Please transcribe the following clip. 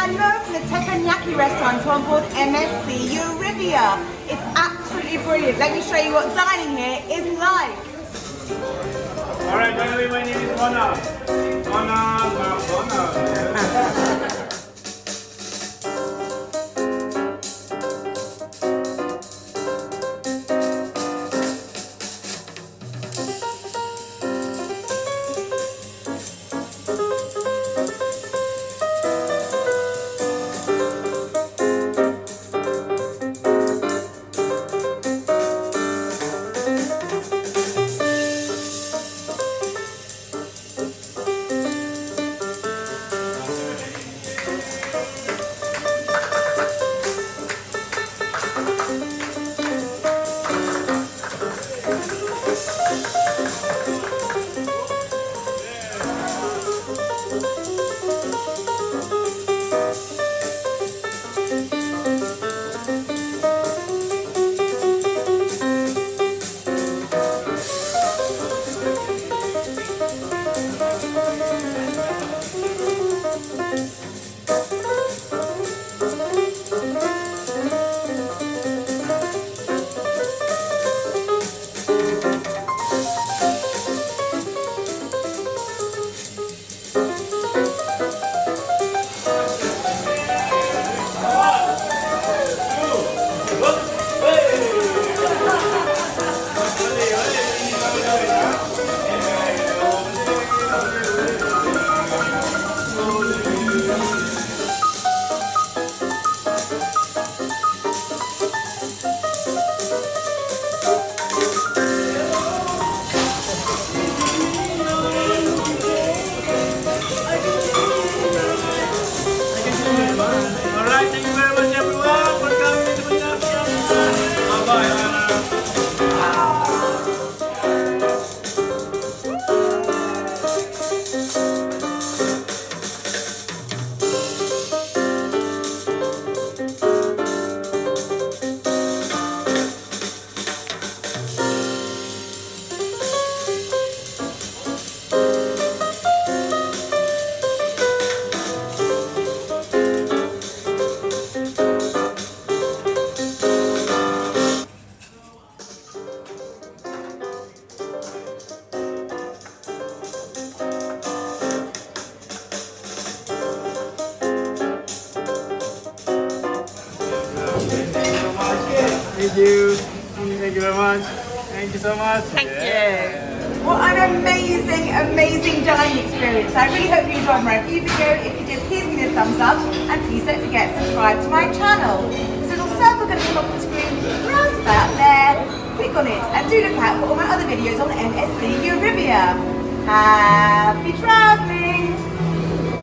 Kaito from the Teppanyaki restaurant on board MSC Euribia. It's absolutely brilliant. Let me show you what dining here is like. Alright, by the way, my name is Ronald. Ronald. Alright, thank you very much everyone for coming to the Bye-bye. Thank you very much. Thank you so much. Thank you. What an amazing, amazing dining experience. I really hope you enjoyed my review video. If you did, please give me a thumbs up and please don't forget to subscribe to my channel. This little circle going to come up on the screen right about there. Click on it and do look out for all my other videos on MSC Euribia. Happy travelling!